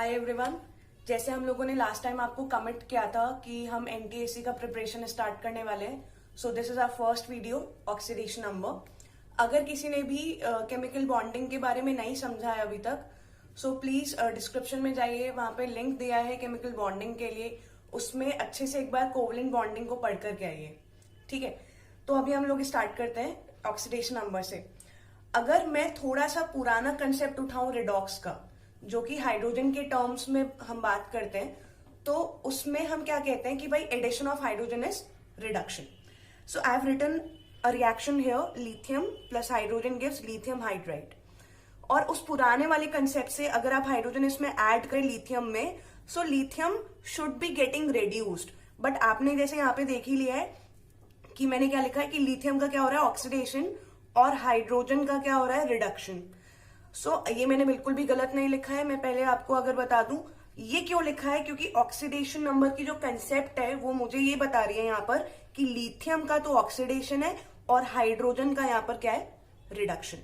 Hi everyone. जैसे हम लोगों ने लास्ट टाइम आपको कमिट किया था कि हम एनटीएससी का प्रिपरेशन स्टार्ट करने वाले हैं, so this is our first video oxidation number. अगर किसी ने भी केमिकल बॉन्डिंग के बारे में नहीं समझा है अभी तक, सो प्लीज डिस्क्रिप्शन में जाइए, वहां पे लिंक दिया है केमिकल बॉन्डिंग के लिए, उसमें अच्छे से एक बार कोवलेंट बॉन्डिंग को पढ़ करके आइए। ठीक है, तो अभी हम लोग स्टार्ट करते हैं ऑक्सीडेशन नंबर से। अगर मैं थोड़ा सा पुराना कंसेप्ट उठाऊं रिडॉक्स का, जो कि हाइड्रोजन के टर्म्स में हम बात करते हैं, तो उसमें हम क्या कहते हैं कि भाई addition of hydrogen is reduction. So I have written a reaction here, lithium plus hydrogen gives lithium hydride. और उस पुराने वाले कंसेप्ट से अगर आप हाइड्रोजन इसमें ऐड करें लिथियम में, so lithium should be getting reduced. But आपने जैसे यहाँ पे देख ही लिया है कि मैंने क्या लिखा है कि लिथियम का क्या हो रहा है, ऑक्सीडेशन, और हाइड्रोजन का क्या हो रहा है, रिडक्शन। सो ये मैंने बिल्कुल भी गलत नहीं लिखा है। मैं पहले आपको अगर बता दूं ये क्यों लिखा है, क्योंकि ऑक्सीडेशन नंबर की जो कंसेप्ट है वो मुझे ये बता रही है यहाँ पर कि लिथियम का तो ऑक्सीडेशन है और हाइड्रोजन का यहाँ पर क्या है, रिडक्शन।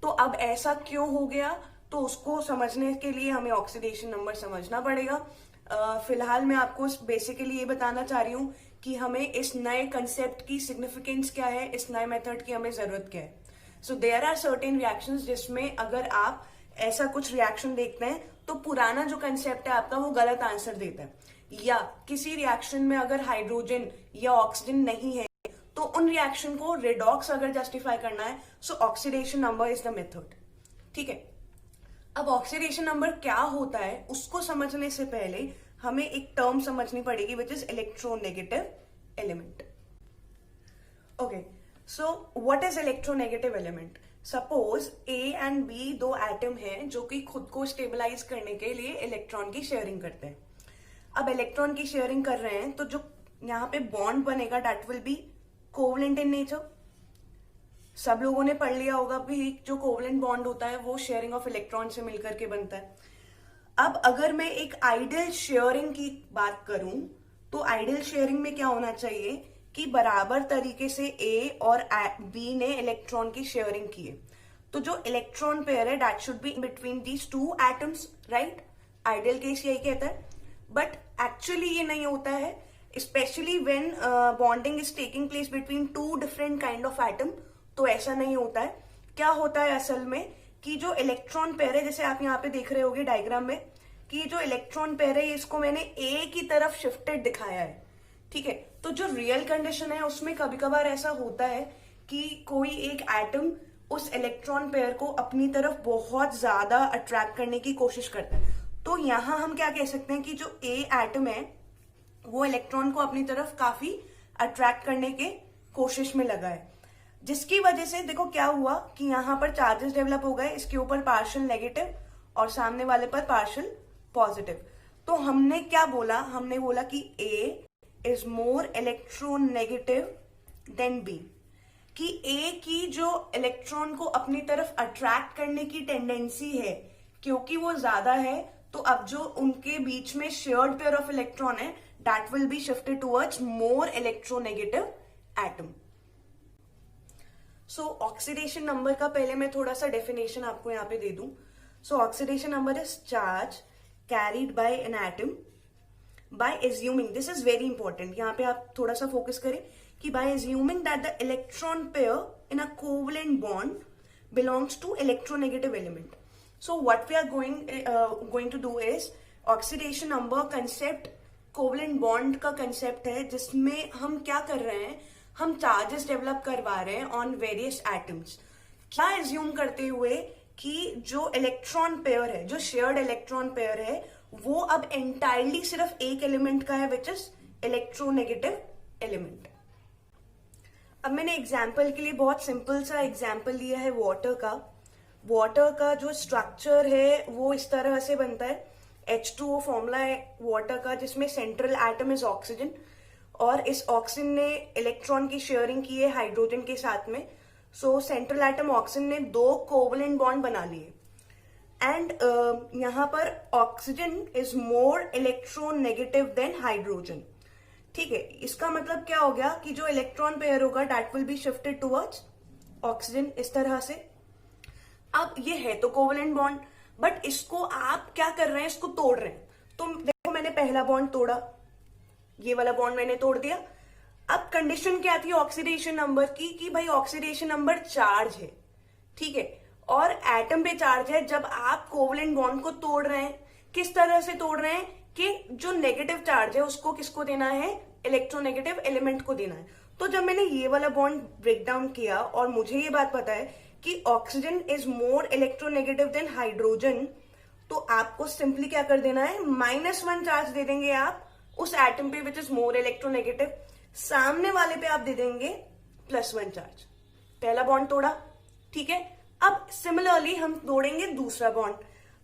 तो अब ऐसा क्यों हो गया, तो उसको समझने के लिए हमें ऑक्सीडेशन नंबर समझना पड़ेगा। फिलहाल मैं आपको बेसिकली ये बताना चाह रही हूँ कि हमें इस नए कंसेप्ट की सिग्निफिकेंस क्या है, इस नए मेथड की हमें जरूरत क्या है। So there are certain reactions जिसमें अगर आप ऐसा कुछ रिएक्शन देखते हैं तो पुराना जो कंसेप्ट है आपका वो गलत आंसर देता है, या किसी रिएक्शन में अगर हाइड्रोजन या ऑक्सीजन नहीं है तो उन रिएक्शन को रिडॉक्स अगर जस्टिफाई करना है, सो oxidation number is the method. ठीक है, अब ऑक्सीडेशन नंबर क्या होता है उसको समझने से पहले हमें एक टर्म समझनी पड़ेगी which is electronegative element. Okay, so what is electronegative element? Suppose A and B दो एटम हैं जो कि खुद को स्टेबलाइज करने के लिए इलेक्ट्रॉन की शेयरिंग करते हैं। अब इलेक्ट्रॉन की शेयरिंग कर रहे हैं तो जो यहाँ पे बॉन्ड बनेगा that will B covalent in nature. सब लोगों ने पढ़ लिया होगा भी जो कोवलेंट बॉन्ड होता है वो शेयरिंग ऑफ इलेक्ट्रॉन से मिलकर के बनता है। अब अगर मैं एक आइडियल शेयरिंग की बात करूं तो आइडियल शेयरिंग में क्या होना चाहिए कि बराबर तरीके से ए और बी ने इलेक्ट्रॉन की शेयरिंग की है, तो जो इलेक्ट्रॉन पेयर है that should be between these two atoms, right. Ideal case यही कहता है, बट एक्चुअली ये नहीं होता है, specially when bonding is taking place between two different kind of atom. तो ऐसा नहीं होता है। क्या होता है असल में कि जो इलेक्ट्रॉन पेयर है, जैसे आप यहाँ पे देख रहे होगे डायग्राम में कि जो इलेक्ट्रॉन पेयर है इसको मैंने ए की तरफ शिफ्टेड दिखाया है। ठीक है, तो जो रियल कंडीशन है उसमें कभी कभार ऐसा होता है कि कोई एक एटम उस इलेक्ट्रॉन पेयर को अपनी तरफ बहुत ज्यादा अट्रैक्ट करने की कोशिश करता है। तो यहां हम क्या कह सकते हैं कि जो ए एटम है वो इलेक्ट्रॉन को अपनी तरफ काफी अट्रैक्ट करने के कोशिश में लगा है, जिसकी वजह से देखो क्या हुआ कि यहां पर चार्जेस डेवलप हो गए, इसके ऊपर पार्शियल नेगेटिव और सामने वाले पर पार्शियल पॉजिटिव। तो हमने क्या बोला, हमने बोला कि A is more electronegative than B, कि ए की जो इलेक्ट्रॉन को अपनी तरफ अट्रैक्ट करने की टेंडेंसी है क्योंकि वो ज्यादा है, तो अब जो उनके बीच में शेयर्ड पेयर ऑफ इलेक्ट्रॉन है that will be shifted towards more electronegative atom. So oxidation number का पहले मैं थोड़ा सा डेफिनेशन आपको यहाँ पे दे दूं। सो oxidation number is charge carried bye an atom by assuming, this is very important, यहाँ पे आप थोड़ा सा फोकस करें कि by assuming that the electron pair in a covalent bond belongs to electronegative element. So what we are going to do is oxidation number concept covalent bond का concept है जिसमें हम क्या कर रहे हैं, हम चार्जेस डेवलप करवा रहे हैं ऑन वेरियस एटम्स। क्या एज्यूम करते हुए कि जो इलेक्ट्रॉन पेयर है, जो शेयर्ड इलेक्ट्रॉन पेयर है, वो अब एंटायरली सिर्फ एक एलिमेंट का है विच इज इलेक्ट्रोनेगेटिव एलिमेंट। अब मैंने एग्जाम्पल के लिए बहुत सिंपल सा एग्जाम्पल लिया है वाटर का। वाटर का जो स्ट्रक्चर है वो इस तरह से बनता है, H2O फॉर्मूला है वाटर का, जिसमें सेंट्रल एटम इज ऑक्सीजन, और इस ऑक्सीजन ने इलेक्ट्रॉन की शेयरिंग की है हाइड्रोजन के साथ में। सो सेंट्रल एटम ऑक्सीजन ने दो कोवलेंट बॉन्ड बना लिए, एंड यहां पर oxygen is more electronegative then hydrogen. ठीक है, इसका मतलब क्या हो गया कि जो इलेक्ट्रॉन पेयर होगा that will be shifted towards oxygen, इस तरह से। अब ये है तो कोवलेंट बॉन्ड, बट इसको आप क्या कर रहे हैं, इसको तोड़ रहे हैं। तो देखो मैंने पहला बॉन्ड तोड़ा, ये वाला बॉन्ड मैंने तोड़ दिया। अब कंडीशन क्या थी ऑक्सीडेशन नंबर की, कि भाई ऑक्सीडेशन नंबर चार्ज है, ठीक है, और एटम पे चार्ज है। जब आप कोवलेंट बॉन्ड को तोड़ रहे हैं, किस तरह से तोड़ रहे हैं कि जो नेगेटिव चार्ज है उसको किसको देना है, इलेक्ट्रोनेगेटिव एलिमेंट को देना है। तो जब मैंने ये वाला बॉन्ड ब्रेक डाउन किया और मुझे ये बात पता है कि oxygen is more electronegative then hydrogen, तो आपको सिंपली क्या कर देना है, -1 चार्ज दे देंगे आप उस एटम पे विच इज मोर इलेक्ट्रोनेगेटिव, सामने वाले पे आप दे देंगे +1 चार्ज। पहला बॉन्ड तोड़ा, ठीक है। अब सिमिलरली हम तोड़ेंगे दूसरा बॉन्ड।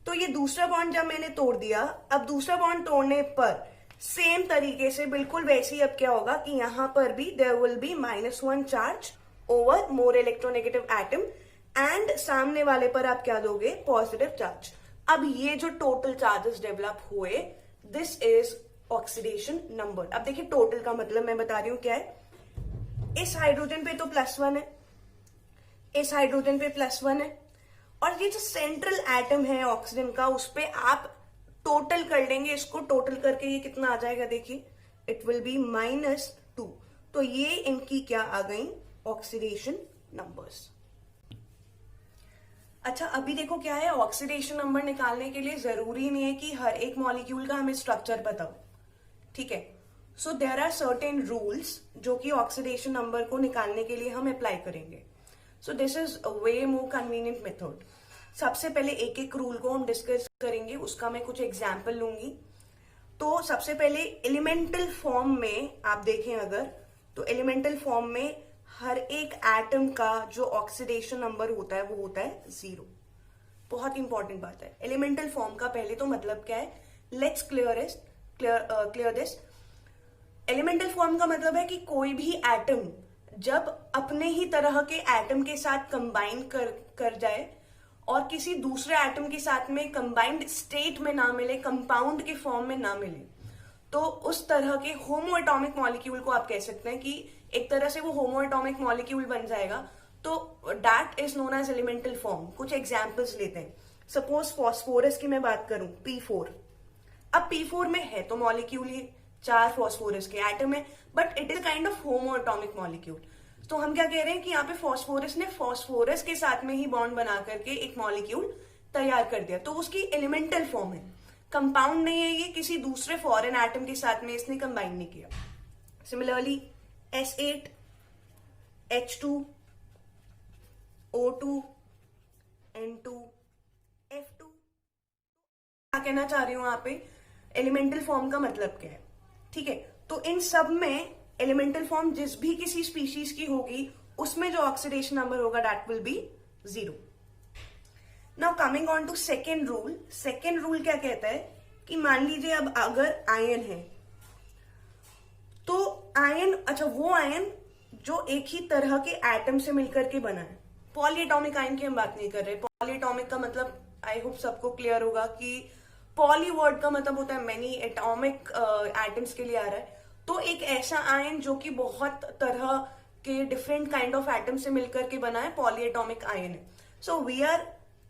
तो ये दूसरा बॉन्ड जब मैंने तोड़ दिया, अब दूसरा बॉन्ड तोड़ने पर सेम तरीके से बिल्कुल वैसे ही अब क्या होगा कि यहां पर भी there will be -1 charge over more electronegative atom, and सामने वाले पर आप क्या दोगे, पॉजिटिव चार्ज। अब ये जो टोटल चार्जेस डेवलप हुए, दिस इज ऑक्सीडेशन नंबर। अब देखिए टोटल का मतलब मैं बता रही हूं क्या है। इस हाइड्रोजन पे तो +1 है, इस हाइड्रोजन पे +1 है, और ये जो सेंट्रल एटम है ऑक्सीजन का, उस पे आप टोटल कर लेंगे। इसको टोटल करके ये कितना आ जाएगा, देखिए इट विल बी -2। तो ये इनकी क्या आ गई, ऑक्सीडेशन नंबर्स। अच्छा अभी देखो क्या है, ऑक्सीडेशन नंबर निकालने के लिए जरूरी नहीं है कि हर एक मॉलिक्यूल का हमें स्ट्रक्चर पता हो, ठीक है। So there are certain rules जो कि ऑक्सीडेशन नंबर को निकालने के लिए हम अप्लाई करेंगे। सो this is a way more convenient method. सबसे पहले एक एक रूल को हम डिस्कस करेंगे, उसका मैं कुछ एग्जाम्पल लूंगी। तो सबसे पहले एलिमेंटल फॉर्म में आप देखें अगर, तो एलिमेंटल फॉर्म में हर एक एटम का जो ऑक्सीडेशन नंबर होता है वो होता है 0। बहुत इंपॉर्टेंट बात है। एलिमेंटल फॉर्म का पहले तो मतलब क्या है, let's clear this. Elemental form का मतलब है कि कोई भी एटम जब अपने ही तरह के एटम के साथ कंबाइन कर जाए और किसी दूसरे एटम के साथ में कंबाइंड स्टेट में ना मिले, कंपाउंड के फॉर्म में ना मिले, तो उस तरह के होमो एटॉमिक मॉलिक्यूल को आप कह सकते हैं कि एक तरह से वो होमो एटॉमिक मॉलिक्यूल बन जाएगा। तो that is known as elemental form. कुछ एग्जाम्पल्स लेते हैं। सपोज फॉस्फोरस की मैं बात करूं, P4। अब P4 में है तो मॉलिक्यूल ही 4 फॉस्फोरस के एटम है, but it is kind of homo atomic molecule. तो हम क्या कह रहे हैं कि यहाँ पे फॉस्फोरस ने फॉस्फोरस के साथ में ही बॉन्ड बना करके एक मॉलिक्यूल तैयार कर दिया, तो उसकी एलिमेंटल फॉर्म है, कंपाउंड नहीं है ये, किसी दूसरे फॉरेन एटम के साथ में इसने कंबाइन नहीं किया। Similarly S8 H2 O2 N2 F2। क्या कहना चाह रही हूं यहाँ पे, एलिमेंटल फॉर्म का मतलब क्या है, ठीक है। तो इन सब में एलिमेंटल फॉर्म जिस भी किसी स्पीशीज की होगी, उसमें जो ऑक्सीडेशन नंबर होगा that will be 0। Now coming on to second rule. Second rule क्या कहता है कि मान लीजिए अब अगर आयन है, तो आयन, अच्छा वो आयन जो एक ही तरह के एटम से मिलकर के बना है। पॉलीएटॉमिक आयन की हम बात नहीं कर रहे। पॉलीएटॉमिक का मतलब आई होप सबको क्लियर होगा कि पॉली वर्ड का मतलब होता है मेनी, एटॉमिक एटम्स के लिए आ रहा है। तो एक ऐसा आयन जो कि बहुत तरह के डिफरेंट काइंड ऑफ एटम से मिलकर के बना है, पॉलीएटॉमिक आयन है। So we are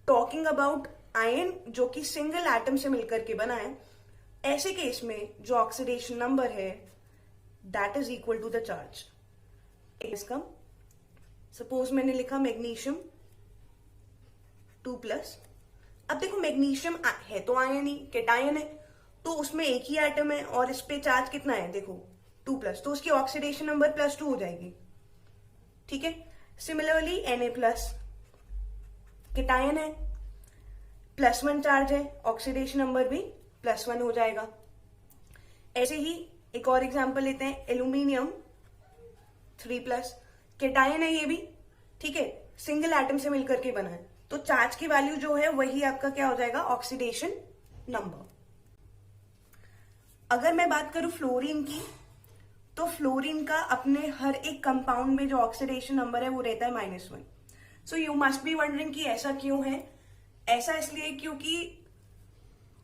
talking about ion जो कि सिंगल एटम से मिलकर के बना है। ऐसे केस में जो ऑक्सीडेशन नंबर है that is equal to the charge. इसका सपोज मैंने लिखा मैग्नीशियम 2+। अब देखो मैग्नीशियम है तो आयन ही, केटायन है, तो उसमें एक ही एटम है और इस पे चार्ज कितना है, देखो 2+, तो उसकी ऑक्सीडेशन नंबर +2 हो जाएगी, ठीक है। सिमिलरली Na+, केटायन है, +1 चार्ज है, ऑक्सीडेशन नंबर भी +1 हो जाएगा। ऐसे ही एक और एग्जांपल लेते हैं, एल्यूमिनियम 3+, केटायन है ये भी, ठीक है, सिंगल एटम से मिलकर के बना है, तो चार्ज की वैल्यू जो है वही आपका क्या हो जाएगा, ऑक्सीडेशन नंबर। अगर मैं बात करूं फ्लोरीन की, तो फ्लोरीन का अपने हर एक कंपाउंड में जो ऑक्सीडेशन नंबर है वो रहता है -1। So you must be wondering कि ऐसा क्यों है। ऐसा इसलिए क्योंकि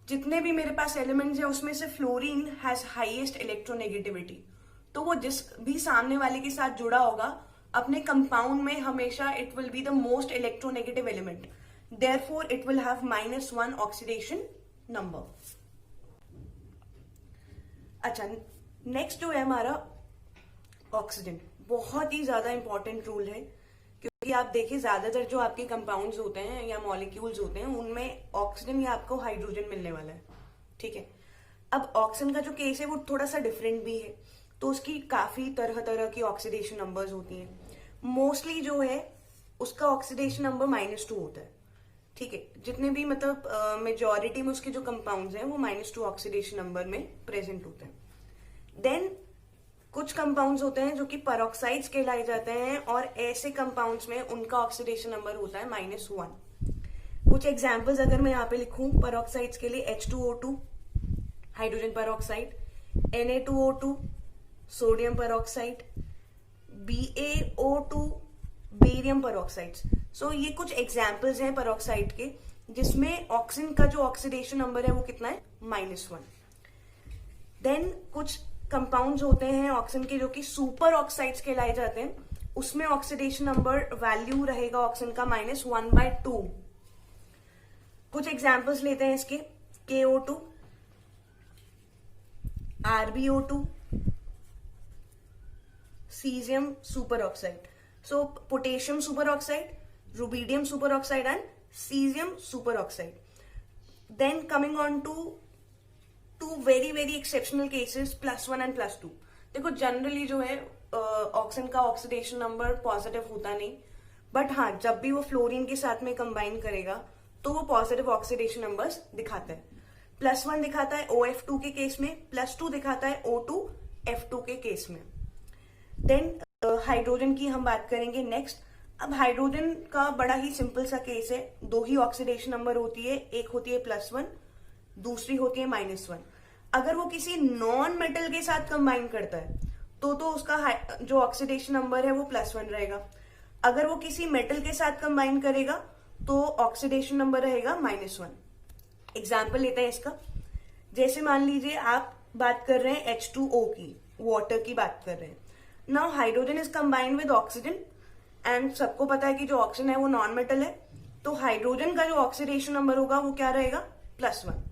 जितने भी मेरे पास एलिमेंट्स हैं उसमें से फ्लोरीन हैज हाईएस्ट इलेक्ट्रोनेगेटिविटी, तो वो जिस भी सामने वाले के साथ जुड़ा होगा अपने कंपाउंड में हमेशा it will be the most electronegative element. therefore it will have -1 oxidation number. अच्छा, नेक्स्ट जो है हमारा ऑक्सीजन, बहुत ही ज्यादा इंपॉर्टेंट रूल है, क्योंकि आप देखिए ज्यादातर जो आपके कंपाउंड्स होते हैं या मॉलिक्यूल्स होते हैं उनमें ऑक्सीजन या आपको हाइड्रोजन मिलने वाला है, ठीक है। अब ऑक्सीजन का जो केस है वो थोड़ा सा डिफरेंट भी है, तो उसकी काफी तरह तरह की ऑक्सीडेशन नंबर्स होती हैं। मोस्टली जो है उसका ऑक्सीडेशन नंबर -2 होता है, ठीक है। जितने भी मतलब मेजॉरिटी में उसके जो कंपाउंड्स हैं वो -2 ऑक्सीडेशन नंबर में प्रेजेंट होते हैं। देन कुछ कंपाउंड्स होते हैं जो कि पेरोक्साइड्स कहलाए जाते हैं, और ऐसे कंपाउंड्स में उनका ऑक्सीडेशन नंबर होता है -1। कुछ एग्जांपल्स अगर मैं यहाँ पे लिखूं पेरोक्साइड्स के लिए, H2O2 hydrogen peroxide, Na2O2 sodium peroxide, BaO2 barium peroxides. So ये कुछ एग्जांपल्स हैं पेरोक्साइड के जिसमें ऑक्सीजन का जो ऑक्सीडेशन नंबर है वो कितना है, -1। देन कुछ कंपाउंड्स होते हैं ऑक्सीजन के जो कि सुपर ऑक्साइड्स कहलाए जाते हैं, उसमें ऑक्सीडेशन नंबर वैल्यू रहेगा ऑक्सीजन का -1/2। कुछ एग्जांपल्स लेते हैं इसके, KO2, RbO2, caesium superoxide. So potassium superoxide, rubidium superoxide and caesium superoxide. Then coming on to to very very exceptional cases, +1 and +2। देखो generally जो है oxygen का ऑक्सीडेशन नंबर पॉजिटिव होता नहीं, but हाँ जब भी वो फ्लोरीन के साथ में कंबाइन करेगा तो वो पॉजिटिव ऑक्सीडेशन नंबर्स दिखाता है। +1 दिखाता है OF2 के केस में, +2 दिखाता है O2F2 के केस में। देन हाइड्रोजन की हम बात करेंगे नेक्स्ट। अब हाइड्रोजन का बड़ा ही सिंपल सा केस है, 2 ही ऑक्सीडेशन नंबर होती है, एक होती है +1, दूसरी होती है -1। अगर वो किसी नॉन मेटल के साथ कंबाइन करता है तो उसका जो ऑक्सीडेशन नंबर है वो +1 रहेगा। अगर वो किसी मेटल के साथ कंबाइन करेगा तो ऑक्सीडेशन नंबर रहेगा -1। एग्जाम्पल लेते हैं इसका, जैसे मान लीजिए आप बात कर रहे हैं H2O की, वाटर की बात कर रहे हैं। Now hydrogen is combined with oxygen, and सबको पता है कि जो ऑक्सीजन है वो नॉन मेटल है, तो हाइड्रोजन का जो ऑक्सीडेशन नंबर होगा वो क्या रहेगा, +1।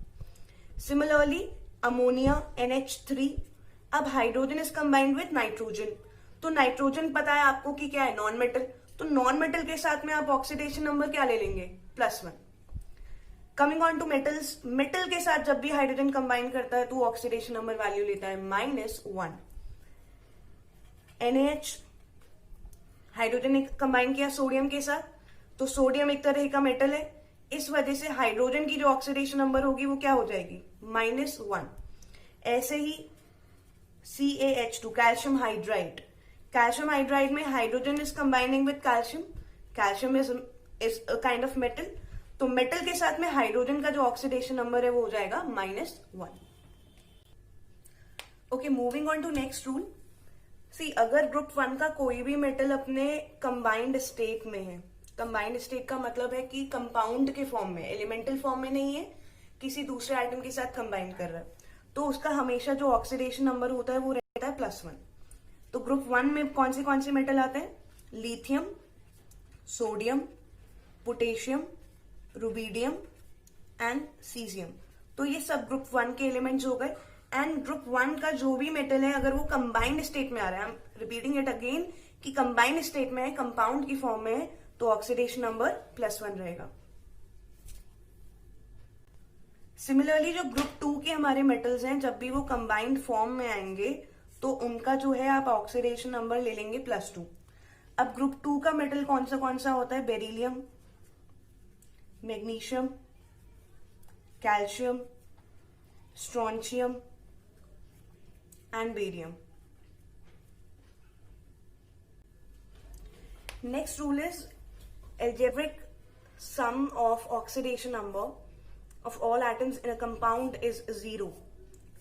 सिमिलरली अमोनिया NH3, अब hydrogen is combined with nitrogen, तो नाइट्रोजन पता है आपको कि क्या है, नॉन मेटल, तो नॉन मेटल के साथ में आप ऑक्सीडेशन नंबर क्या ले लेंगे, +1। Coming on to metals, metal के साथ जब भी हाइड्रोजन कंबाइन करता है तो ऑक्सीडेशन नंबर वैल्यू लेता है -1। NaH, हाइड्रोजन ने कंबाइन किया सोडियम के साथ, तो सोडियम एक तरह का मेटल है, इस वजह से हाइड्रोजन की जो ऑक्सीडेशन नंबर होगी वो क्या हो जाएगी, -1। ऐसे ही CaH2 calcium hydride, calcium hydride में hydrogen is combining with calcium, calcium is a kind of metal, तो मेटल के साथ में हाइड्रोजन का जो ऑक्सीडेशन नंबर है वो हो जाएगा -1। Okay, moving on to next rule. See, अगर ग्रुप 1 का कोई भी मेटल अपने कंबाइंड स्टेट में है, कंबाइंड स्टेट का मतलब है कि कंपाउंड के फॉर्म में, एलिमेंटल फॉर्म में नहीं है, किसी दूसरे आइटम के साथ कंबाइन कर रहा है, तो उसका हमेशा जो ऑक्सीडेशन नंबर होता है वो रहता है +1। तो ग्रुप 1 में कौन से मेटल आते हैं, lithium, sodium, potassium, rubidium and caesium, तो ये सब ग्रुप 1 के एलिमेंट्स हो गए। एंड ग्रुप 1 का जो भी मेटल है अगर वो कंबाइंड स्टेट में आ रहा है, I am repeating it again कि कंबाइंड स्टेट में है, कंपाउंड की फॉर्म में है, तो ऑक्सीडेशन नंबर +1 रहेगा। सिमिलरली जो ग्रुप 2 के हमारे मेटल्स हैं, जब भी वो कंबाइंड फॉर्म में आएंगे तो उनका जो है आप ऑक्सीडेशन नंबर ले लेंगे +2। अब ग्रुप 2 का मेटल कौन सा होता है, beryllium, magnesium, calcium, strontium and barium. Next rule is algebraic sum of oxidation number of all atoms in a compound is 0।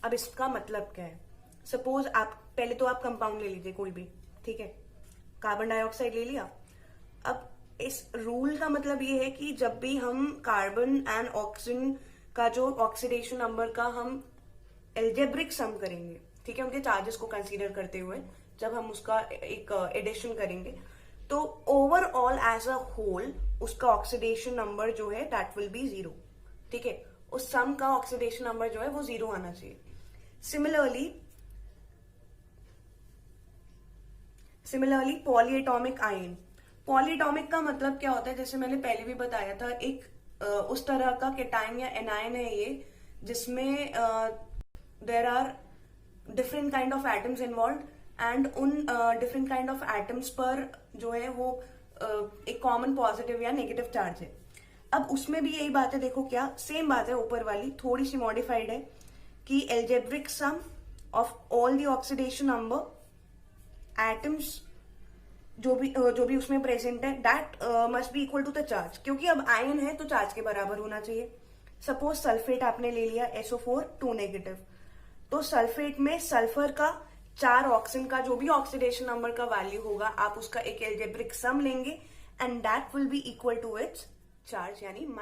अब इसका मतलब क्या है, सपोज आप पहले तो आप कंपाउंड ले लीजिए कोई भी, ठीक है, कार्बन डाइऑक्साइड ले लिया। अब इस रूल का मतलब ये है कि जब भी हम कार्बन एंड ऑक्सीजन का जो ऑक्सीडेशन नंबर का हम एल्जेब्रिक सम करेंगे, ठीक है, उनके चार्जेस को कंसीडर करते हुए जब हम उसका एक एडिशन करेंगे, तो ओवरऑल एज अ होल उसका ऑक्सीडेशन नंबर जो है दैट विल बी 0, ठीक है। उस सम का ऑक्सीडेशन नंबर जो है वो 0 आना चाहिए। सिमिलरली पॉलीएटॉमिक आयन, पॉलीएटॉमिक का मतलब क्या होता है, जैसे मैंने पहले भी बताया था, एक उस तरह का केटायन या एनायन है ये जिसमें there are different kind of atoms involve and उन डिफरेंट काइंड ऑफ एटम्स पर जो है वो एक कॉमन पॉजिटिव या नेगेटिव चार्ज है। अब उसमें भी यही बात है, देखो क्या सेम बात है, ऊपर वाली थोड़ी सी मॉडिफाइड है कि algebraic sum of all the oxidation number atoms जो भी उसमें प्रेजेंट है that must be equal to the charge, क्योंकि अब आयन है तो चार्ज के बराबर होना चाहिए। सपोज सल्फेट आपने ले लिया SO4 2 नेगेटिव, तो सल्फेट में सल्फर का 4 ऑक्सीजन का जो भी ऑक्सीडेशन नंबर का वैल्यू होगा आप उसका एक एल्जेब्रिक सम लेंगे and that will be equal to its charge यानी -2।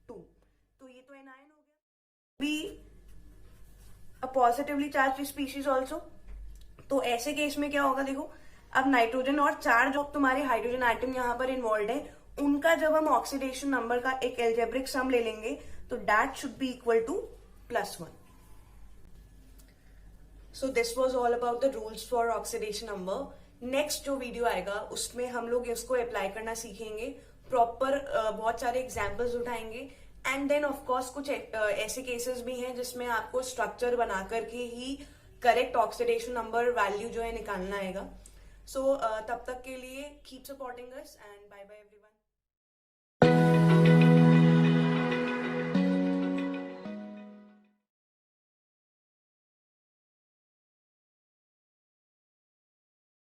तो ये तो एनायन हो गया, be a positively charged species also. तो ऐसे केस में क्या होगा, देखो अब नाइट्रोजन और 4 जो तुम्हारे हाइड्रोजन आइटम यहां पर इन्वॉल्व है उनका जब हम ऑक्सीडेशन नंबर का एक एल्जेब्रिक सम ले लेंगे तो that should be equal to +1। So this was all about the rules for oxidation number. Next जो वीडियो आएगा उसमें हम लोग इसको अप्लाई करना सीखेंगे, प्रॉपर बहुत सारे एग्जाम्पल्स उठाएंगे एंड देन ऑफकोर्स कुछ ऐसे केसेस भी हैं जिसमें आपको स्ट्रक्चर बना करके ही करेक्ट ऑक्सीडेशन नंबर वैल्यू जो है निकालना आएगा। सो तब तक के लिए keep supporting us and bye bye everyone.